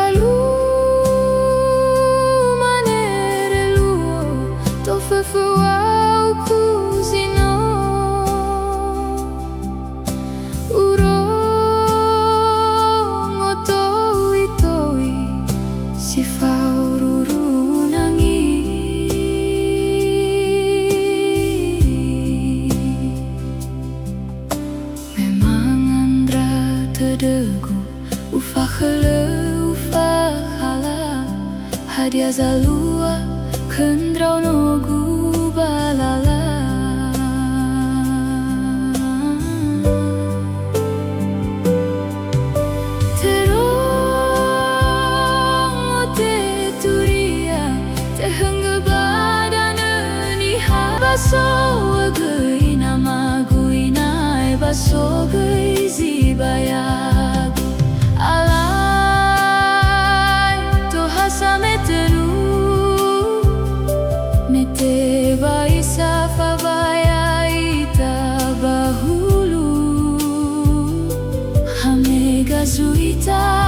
Alu Manaere Luo, au cusino urong otoi si faururu nangi memang andra terdegu hadiah zalua kendrau nogu balala terong ote turia tehengge badana niha baso agui nama gui nai baso gui zibayagu mete baisa fabaya ita bahulu hamega zuita